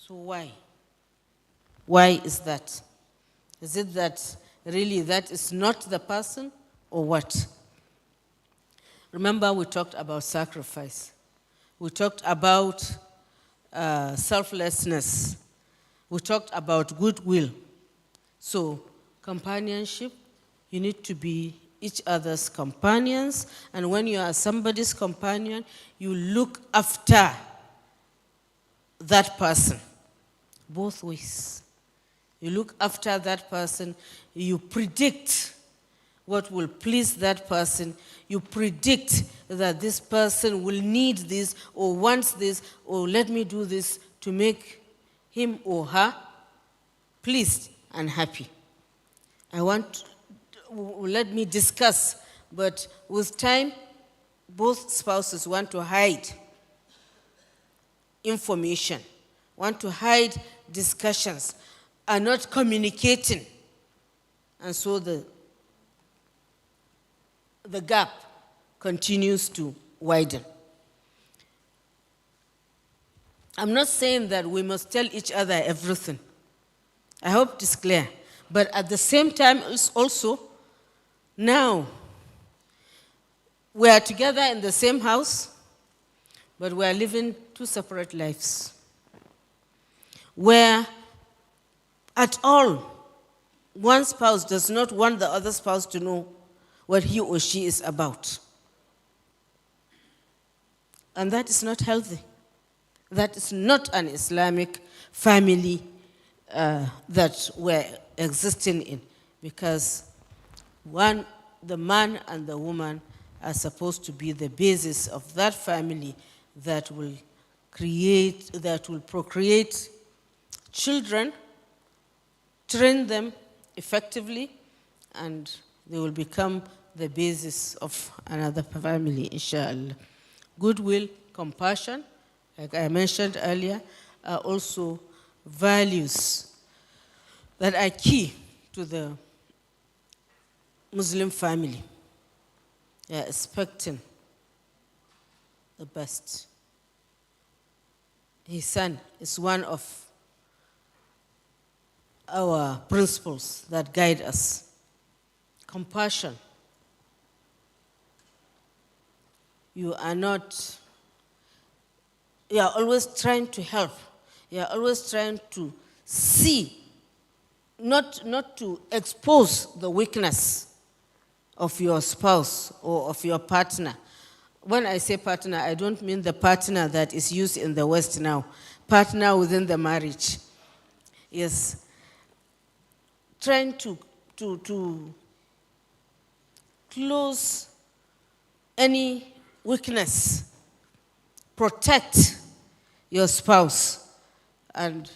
So why? Why is that? Is it that really that is not the person, or what? Remember, we talked about sacrifice. We talked about selflessness. We talked about goodwill. So, companionship, you need to be each other's companions. And when you are somebody's companion, you look after that person, both ways. You look after that person, you predict what will please that person. You predict that this person will need this or wants this, or let me do this to make him or her pleased and happy. Let me discuss, but with time, both spouses want to hide information, want to hide discussions, are not communicating. And so the gap continues to widen. I'm not saying that we must tell each other everything. I hope it's clear. But at the same time, it's also, now, we are together in the same house, but we are living two separate lives, where at all, one spouse does not want the other spouse to know what he or she is about. And that is not healthy. That is not an Islamic family that we're existing in, because the man and the woman are supposed to be the basis of that family that will procreate children, train them effectively, and they will become the basis of another family, inshallah. Goodwill, compassion, like I mentioned earlier, are also values that are key to the Muslim family. They are expecting the best. Ihsan is one of our principles that guide us. Compassion. You are always trying to help. You are always trying to see, not to expose the weakness of your spouse or of your partner. When I say partner, I don't mean the partner that is used in the West now. Partner within the marriage. Yes. Trying to close any weakness, protect your spouse, and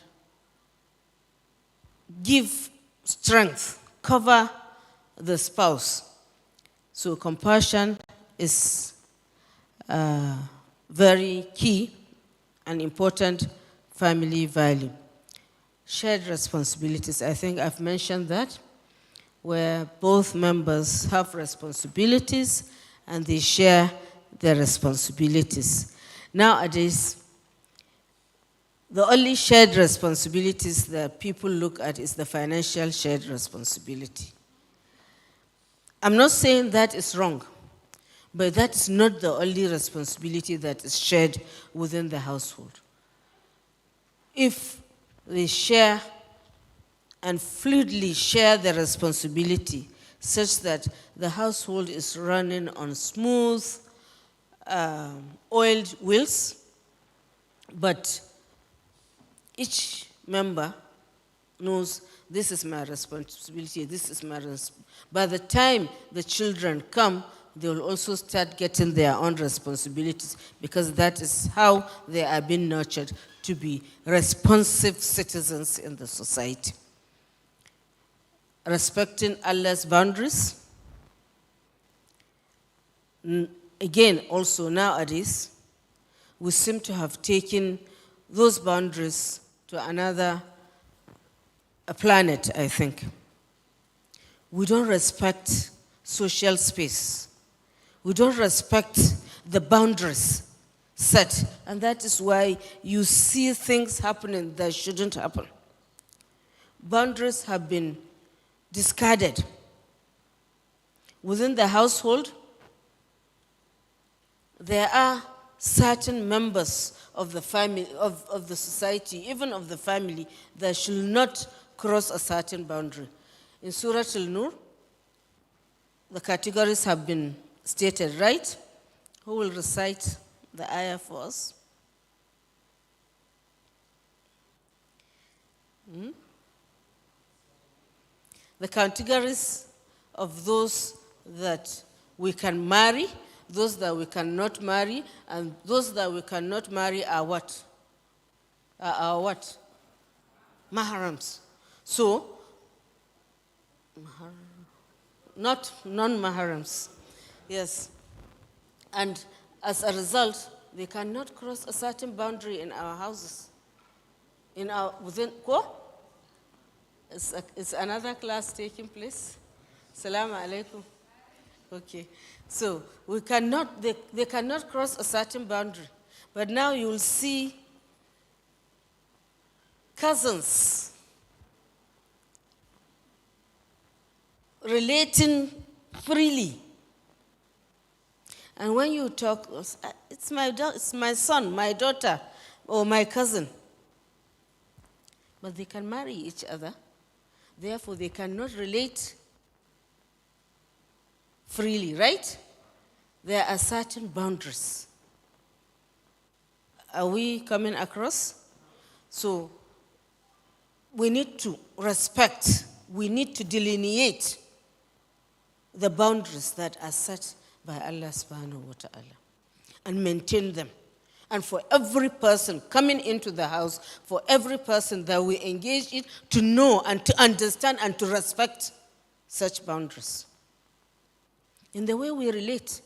give strength, cover the spouse. So compassion is very key and important family value. Shared responsibilities, I think I've mentioned that, where both members have responsibilities and they share their responsibilities. Nowadays, the only shared responsibilities that people look at is the financial shared responsibility. I'm not saying that is wrong, but that's not the only responsibility that is shared within the household. If they share and fluidly share the responsibility such that the household is running on smooth, oiled wheels, but each member knows this is my responsibility, this is my responsibility. By the time the children come, they will also start getting their own responsibilities, because that is how they are being nurtured to be responsive citizens in the society. Respecting Allah's boundaries. Again, also nowadays, we seem to have taken those boundaries to another planet, I think. We don't respect social space. We don't respect the boundaries set. And that is why you see things happening that shouldn't happen. Boundaries have been discarded. Within the household, there are certain members of the family, of the society, even of the family, that should not cross a certain boundary. In Surah Al-Nur, the categories have been stated, right? Who will recite the ayah for us? The categories of those that we can marry, those that we cannot marry, and those that we cannot marry are what? Are what? Mahrams. So, not non-mahrams. Yes. And as a result, they cannot cross a certain boundary in our houses. In our, within, Is another class taking place? Assalamu alaikum. Okay. So we cannot, they cannot cross a certain boundary. But now you will see cousins relating freely. And when you talk, it's my son, my daughter, or my cousin. But they can marry each other. Therefore, they cannot relate freely, right? There are certain boundaries. Are we coming across? So, we need to respect, we need to delineate the boundaries that are set by Allah subhanahu wa ta'ala and maintain them. And for every person coming into the house, for every person that we engage in, to know and to understand and to respect such boundaries. In the way we relate,